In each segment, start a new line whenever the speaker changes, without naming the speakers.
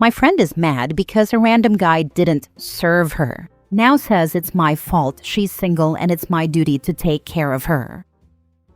My friend is mad because a random guy didn't serve her. Now says it's my fault she's single and it's my duty to take care of her.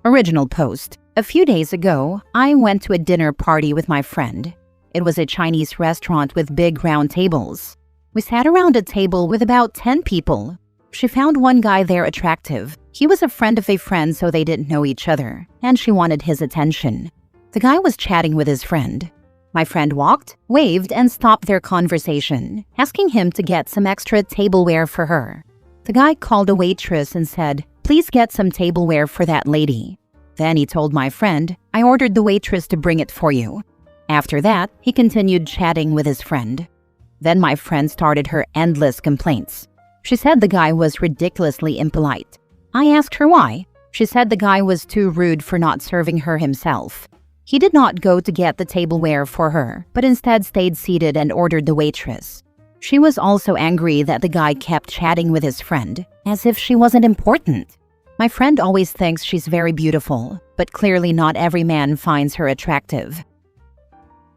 Original post. A few days ago, I went to a dinner party with my friend. It was a Chinese restaurant with big round tables. We sat around a table with about 10 people. She found one guy there attractive. He was a friend of a friend, so they didn't know each other, and she wanted his attention. The guy was chatting with his friend. My friend walked, waved, and stopped their conversation, asking him to get some extra tableware for her. The guy called a waitress and said, "Please get some tableware for that lady." Then he told my friend, "I ordered the waitress to bring it for you." After that, he continued chatting with his friend. Then my friend started her endless complaints. She said the guy was ridiculously impolite. I asked her why. She said the guy was too rude for not serving her himself. He did not go to get the tableware for her, but instead stayed seated and ordered the waitress. She was also angry that the guy kept chatting with his friend, as if she wasn't important. My friend always thinks she's very beautiful, but clearly not every man finds her attractive.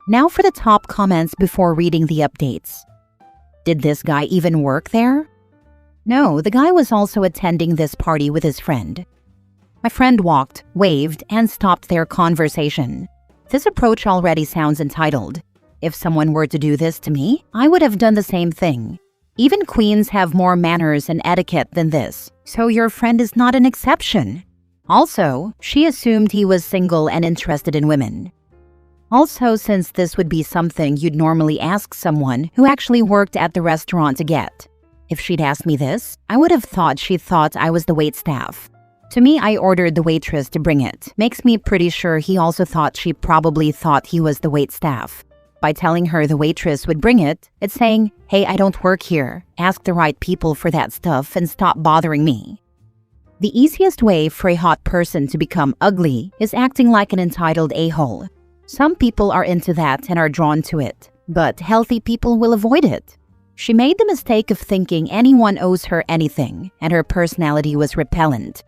Now for the top comments before reading the updates. Did this guy even work there? No, the guy was also attending this party with his friend. My friend walked, waved, and stopped their conversation. This approach already sounds entitled. If someone were to do this to me, I would have done the same thing. Even queens have more manners and etiquette than this, so your friend is not an exception. Also, she assumed he was single and interested in women. Also, since this would be something you'd normally ask someone who actually worked at the restaurant to get. If she'd asked me this, I would have thought she thought I was the waitstaff. To me, I ordered the waitress to bring it. Makes me pretty sure he also thought she probably thought he was the waitstaff. By telling her the waitress would bring it, it's saying, "Hey, I don't work here. Ask the right people for that stuff and stop bothering me." The easiest way for a hot person to become ugly is acting like an entitled a-hole. Some people are into that and are drawn to it, but healthy people will avoid it. She made the mistake of thinking anyone owes her anything, and her personality was repellent.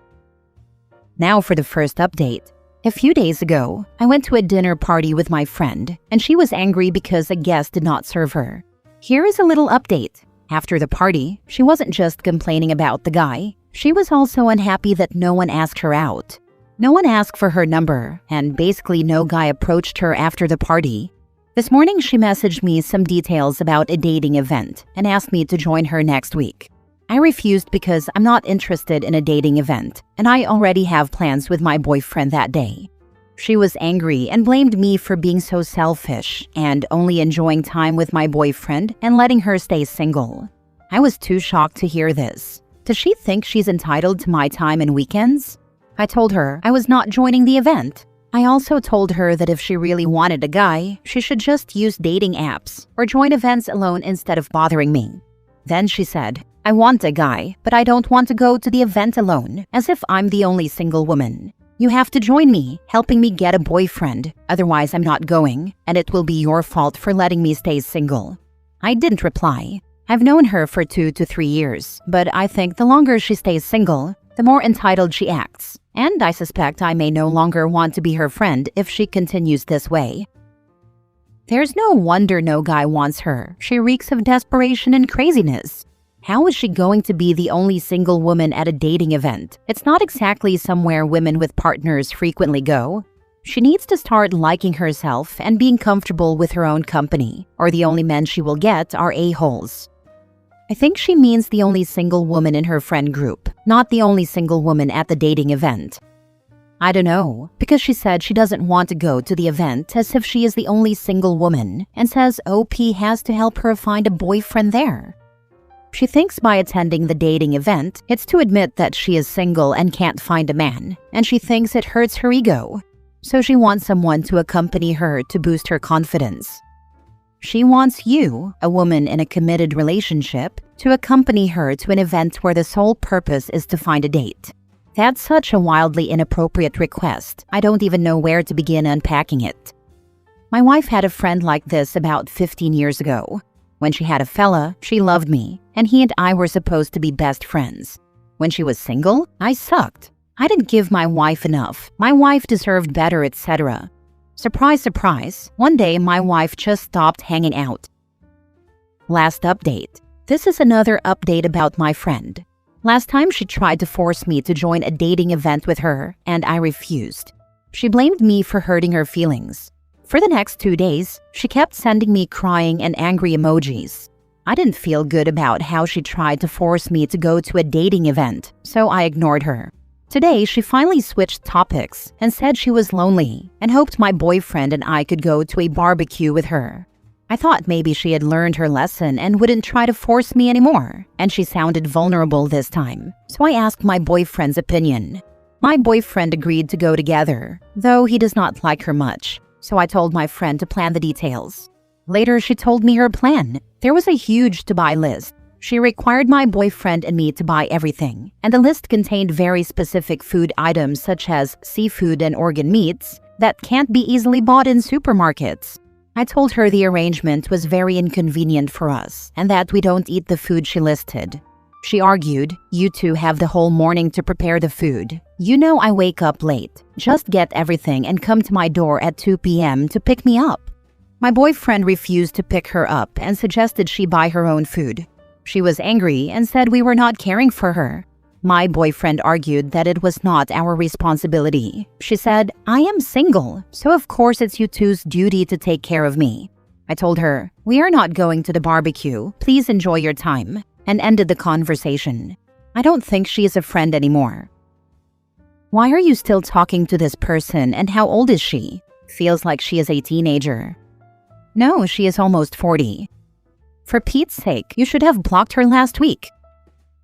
Now for the first update. A few days ago, I went to a dinner party with my friend, and she was angry because a guest did not serve her. Here is a little update. After the party, she wasn't just complaining about the guy. She was also unhappy that no one asked her out. No one asked for her number, and basically no guy approached her after the party. This morning, she messaged me some details about a dating event and asked me to join her next week. I refused because I'm not interested in a dating event, and I already have plans with my boyfriend that day. She was angry and blamed me for being so selfish and only enjoying time with my boyfriend and letting her stay single. I was too shocked to hear this. Does she think she's entitled to my time and weekends? I told her I was not joining the event. I also told her that if she really wanted a guy, she should just use dating apps or join events alone instead of bothering me. Then she said, "I want a guy, but I don't want to go to the event alone, as if I'm the only single woman. You have to join me, helping me get a boyfriend, otherwise I'm not going, and it will be your fault for letting me stay single." I didn't reply. I've known her for 2 to 3 years, but I think the longer she stays single, the more entitled she acts, and I suspect I may no longer want to be her friend if she continues this way. There's no wonder no guy wants her. She reeks of desperation and craziness. How is she going to be the only single woman at a dating event? It's not exactly somewhere women with partners frequently go. She needs to start liking herself and being comfortable with her own company, or the only men she will get are a-holes. I think she means the only single woman in her friend group, not the only single woman at the dating event. I don't know, because she said she doesn't want to go to the event as if she is the only single woman, and says OP has to help her find a boyfriend there. She thinks by attending the dating event, it's to admit that she is single and can't find a man, and she thinks it hurts her ego. So she wants someone to accompany her to boost her confidence. She wants you, a woman in a committed relationship, to accompany her to an event where the sole purpose is to find a date. That's such a wildly inappropriate request. I don't even know where to begin unpacking it. My wife had a friend like this about 15 years ago. When she had a fella, she loved me, and he and I were supposed to be best friends. When she was single, I sucked. I didn't give my wife enough. My wife deserved better, etc. Surprise, surprise, one day my wife just stopped hanging out. Last update. This is another update about my friend. Last time she tried to force me to join a dating event with her, and I refused. She blamed me for hurting her feelings. For the next 2 days, she kept sending me crying and angry emojis. I didn't feel good about how she tried to force me to go to a dating event, so I ignored her. Today, she finally switched topics and said she was lonely and hoped my boyfriend and I could go to a barbecue with her. I thought maybe she had learned her lesson and wouldn't try to force me anymore, and she sounded vulnerable this time, so I asked my boyfriend's opinion. My boyfriend agreed to go together, though he does not like her much, so I told my friend to plan the details. Later, she told me her plan. There was a huge to-buy list. She required my boyfriend and me to buy everything, and the list contained very specific food items such as seafood and organ meats that can't be easily bought in supermarkets. I told her the arrangement was very inconvenient for us and that we don't eat the food she listed. She argued, "You two have the whole morning to prepare the food. You know I wake up late. Just get everything and come to my door at 2 p.m. to pick me up." My boyfriend refused to pick her up and suggested she buy her own food. She was angry and said we were not caring for her. My boyfriend argued that it was not our responsibility. She said, "I am single, so of course it's you two's duty to take care of me." I told her, "We are not going to the barbecue. Please enjoy your time," and ended the conversation. I don't think she is a friend anymore. Why are you still talking to this person and how old is she? Feels like she is a teenager. No, she is almost 40. For Pete's sake, you should have blocked her last week.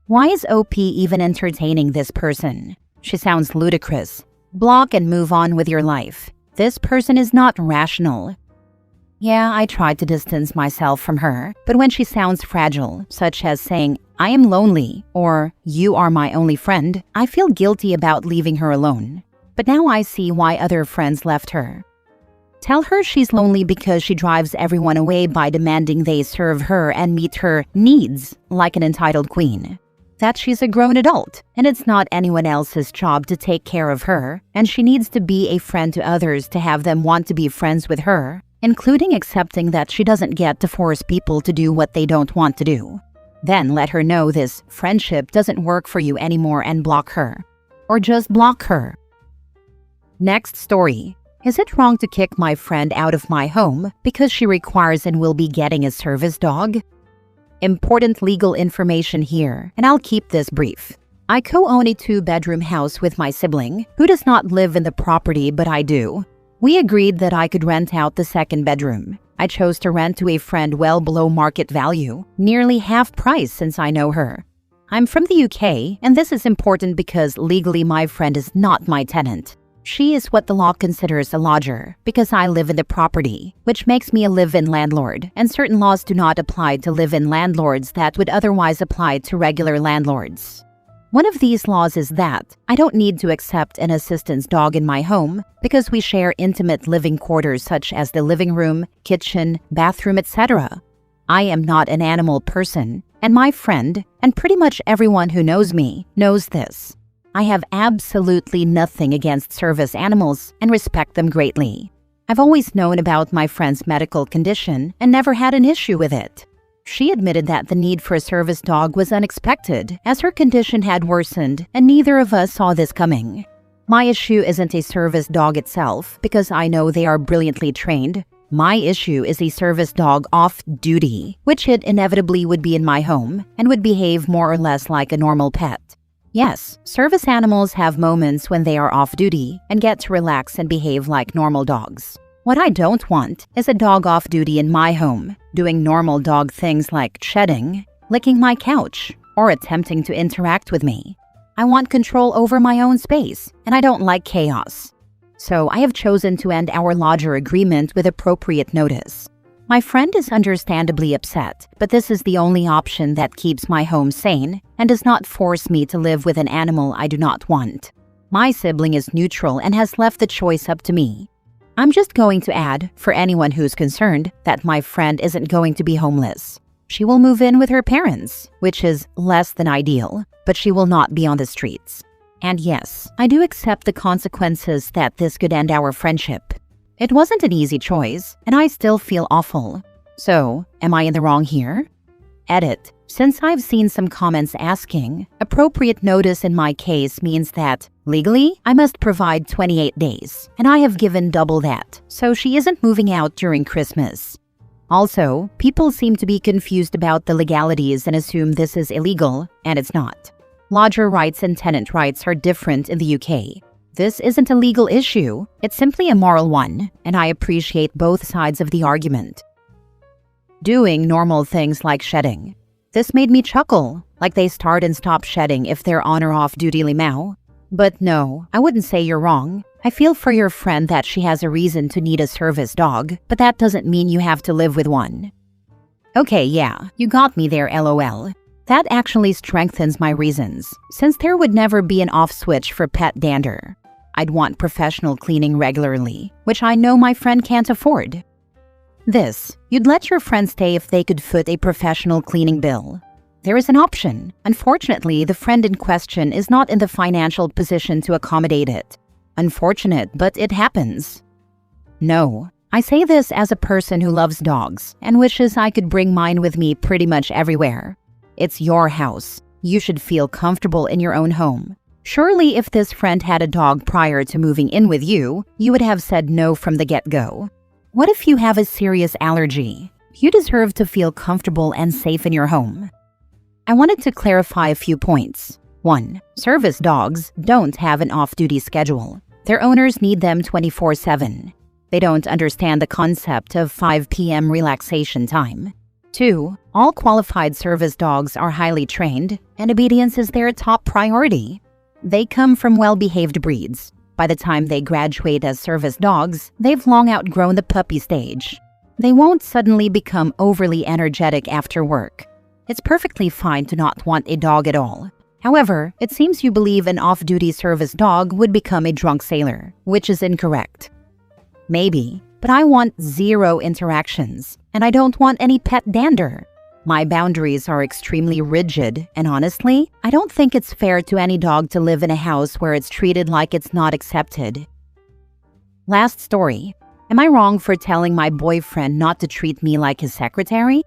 Why is OP even entertaining this person? She sounds ludicrous. Block and move on with your life. This person is not rational. Yeah, I tried to distance myself from her, but when she sounds fragile, such as saying, "I am lonely," or "You are my only friend," I feel guilty about leaving her alone. But now I see why other friends left her. Tell her she's lonely because she drives everyone away by demanding they serve her and meet her needs like an entitled queen. That she's a grown adult, and it's not anyone else's job to take care of her, and she needs to be a friend to others to have them want to be friends with her, including accepting that she doesn't get to force people to do what they don't want to do. Then let her know this friendship doesn't work for you anymore and block her. Or just block her. Next story. Is it wrong to kick my friend out of my home because she requires and will be getting a service dog? Important legal information here, and I'll keep this brief. I co-own a 2-bedroom house with my sibling, who does not live in the property but I do. We agreed that I could rent out the 2nd bedroom. I chose to rent to a friend well below market value, nearly half price since I know her. I'm from the UK, and this is important because legally my friend is not my tenant. She is what the law considers a lodger because I live in the property, which makes me a live-in landlord, and certain laws do not apply to live-in landlords that would otherwise apply to regular landlords. One of these laws is that I don't need to accept an assistance dog in my home because we share intimate living quarters such as the living room, kitchen, bathroom, etc. I am not an animal person, and my friend, and pretty much everyone who knows me, knows this. I have absolutely nothing against service animals and respect them greatly. I've always known about my friend's medical condition and never had an issue with it. She admitted that the need for a service dog was unexpected as her condition had worsened and neither of us saw this coming. My issue isn't a service dog itself because I know they are brilliantly trained. My issue is a service dog off duty, which it inevitably would be in my home and would behave more or less like a normal pet. Yes, service animals have moments when they are off duty and get to relax and behave like normal dogs. What I don't want is a dog off duty in my home, doing normal dog things like shedding, licking my couch, or attempting to interact with me. I want control over my own space, and I don't like chaos. So I have chosen to end our lodger agreement with appropriate notice. My friend is understandably upset, but this is the only option that keeps my home sane and does not force me to live with an animal I do not want. My sibling is neutral and has left the choice up to me. I'm just going to add, for anyone who's concerned, that my friend isn't going to be homeless. She will move in with her parents, which is less than ideal, but she will not be on the streets. And yes, I do accept the consequences that this could end our friendship. It wasn't an easy choice, and I still feel awful. So, am I in the wrong here? Edit. Since I've seen some comments asking, appropriate notice in my case means that, legally, I must provide 28 days, and I have given double that, so she isn't moving out during Christmas. Also, people seem to be confused about the legalities and assume this is illegal, and it's not. Lodger rights and tenant rights are different in the UK. This isn't a legal issue, it's simply a moral one, and I appreciate both sides of the argument. Doing normal things like shedding. This made me chuckle, like they start and stop shedding if they're on or off duty limau. But no, I wouldn't say you're wrong. I feel for your friend that she has a reason to need a service dog, but that doesn't mean you have to live with one. Okay, yeah, you got me there, lol. That actually strengthens my reasons, since there would never be an off switch for pet dander. I'd want professional cleaning regularly, which I know my friend can't afford. This, you'd let your friend stay if they could foot a professional cleaning bill. There is an option. Unfortunately, the friend in question is not in the financial position to accommodate it. Unfortunate, but it happens. No, I say this as a person who loves dogs and wishes I could bring mine with me pretty much everywhere. It's your house. You should feel comfortable in your own home. Surely if this friend had a dog prior to moving in with you, you would have said no from the get-go. What if you have a serious allergy? You deserve to feel comfortable and safe in your home. I wanted to clarify a few points. 1. Service dogs don't have an off-duty schedule. Their owners need them 24/7. They don't understand the concept of 5 p.m. relaxation time. 2. All qualified service dogs are highly trained, and obedience is their top priority. They come from well-behaved breeds. By the time they graduate as service dogs, they've long outgrown the puppy stage. They won't suddenly become overly energetic after work. It's perfectly fine to not want a dog at all. However, it seems you believe an off-duty service dog would become a drunk sailor, which is incorrect. Maybe, but I want 0 interactions, and I don't want any pet dander. My boundaries are extremely rigid, and honestly, I don't think it's fair to any dog to live in a house where it's treated like it's not accepted. Last story. Am I wrong for telling my boyfriend not to treat me like his secretary?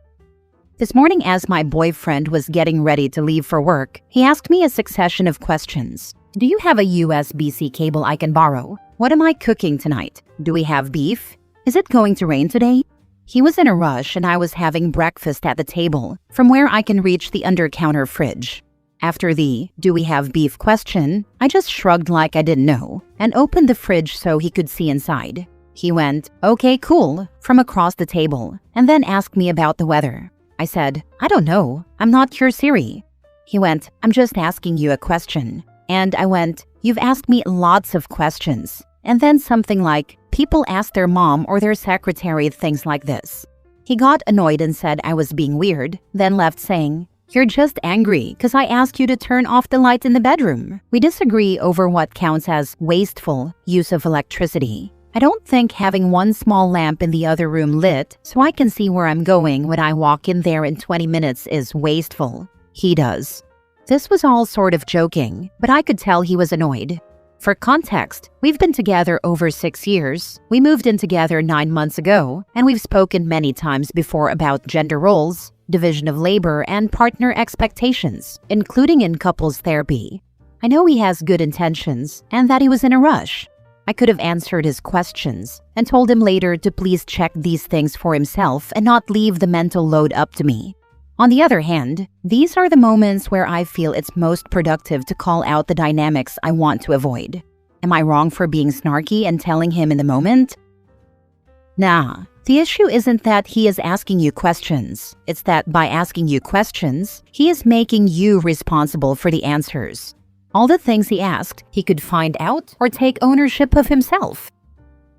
This morning, as my boyfriend was getting ready to leave for work, he asked me a succession of questions. Do you have a USB-C cable I can borrow? What am I cooking tonight? Do we have beef? Is it going to rain today? He was in a rush and I was having breakfast at the table, from where I can reach the under-counter fridge. After the "do we have beef" question, I just shrugged like I didn't know and opened the fridge so he could see inside. He went, "Okay, cool," from across the table, and then asked me about the weather. I said, "I don't know, I'm not your Siri." He went, "I'm just asking you a question." And I went, "You've asked me lots of questions." And then something like, "People ask their mom or their secretary things like this." He got annoyed and said I was being weird, then left saying, "You're just angry because I asked you to turn off the light in the bedroom." We disagree over what counts as wasteful use of electricity. I don't think having one small lamp in the other room lit so I can see where I'm going when I walk in there in 20 minutes is wasteful. He does. This was all sort of joking, but I could tell he was annoyed. For context, we've been together over 6 years, we moved in together 9 months ago, and we've spoken many times before about gender roles, division of labor, and partner expectations, including in couples therapy. I know he has good intentions, and that he was in a rush. I could have answered his questions, and told him later to please check these things for himself and not leave the mental load up to me. On the other hand, these are the moments where I feel it's most productive to call out the dynamics I want to avoid. Am I wrong for being snarky and telling him in the moment? Nah, the issue isn't that he is asking you questions. It's that by asking you questions, he is making you responsible for the answers. All the things he asked, he could find out or take ownership of himself.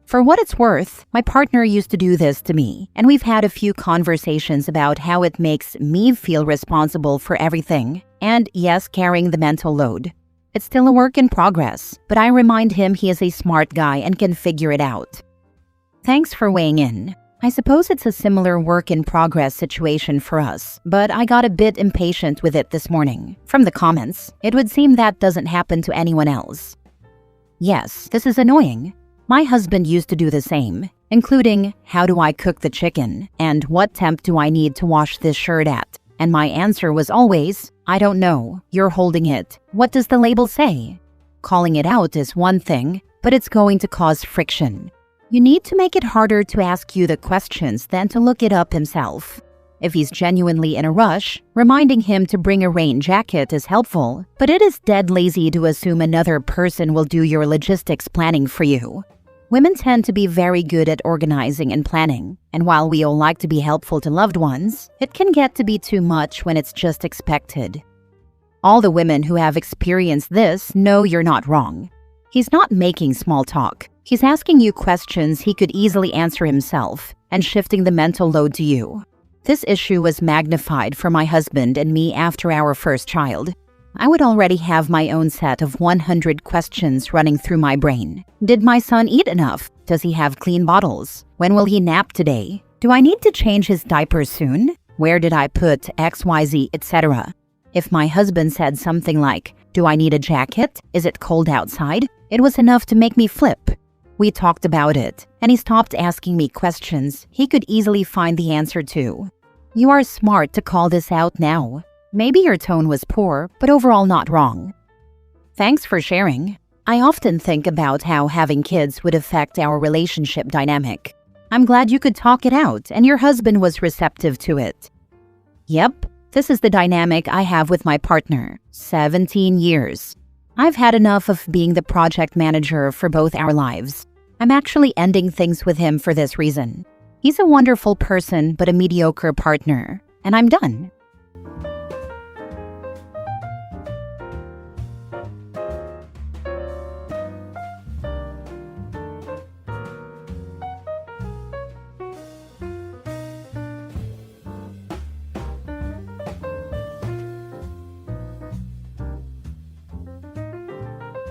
For what it's worth, my partner used to do this to me, and we've had a few conversations about how it makes me feel responsible for everything, and yes, carrying the mental load. It's still a work in progress, but I remind him he is a smart guy and can figure it out. Thanks for weighing in. I suppose it's a similar work-in-progress situation for us, but I got a bit impatient with it this morning. From the comments, it would seem that doesn't happen to anyone else. Yes, this is annoying. My husband used to do the same, including how do I cook the chicken and what temp do I need to wash this shirt at, And my answer was always, I don't know, you're holding it. What does the label say? Calling it out is one thing, but it's going to cause friction. You need to make it harder to ask you the questions than to look it up himself. If he's genuinely in a rush, reminding him to bring a rain jacket is helpful, but it is dead lazy to assume another person will do your logistics planning for you. Women tend to be very good at organizing and planning, and while we all like to be helpful to loved ones, it can get to be too much when it's just expected. All the women who have experienced this know you're not wrong. He's not making small talk. He's asking you questions he could easily answer himself and shifting the mental load to you. This issue was magnified for my husband and me after our first child. I would already have my own set of 100 questions running through my brain. Did my son eat enough? Does he have clean bottles? When will he nap today? Do I need to change his diaper soon? Where did I put XYZ, etc.? If my husband said something like, do I need a jacket? Is it cold outside? It was enough to make me flip. We talked about it, and he stopped asking me questions he could easily find the answer to. You are smart to call this out now. Maybe your tone was poor, but overall not wrong. Thanks for sharing. I often think about how having kids would affect our relationship dynamic. I'm glad you could talk it out and your husband was receptive to it. Yep, this is the dynamic I have with my partner. 17 years. I've had enough of being the project manager for both our lives. I'm actually ending things with him for this reason. He's a wonderful person but a mediocre partner, and I'm done.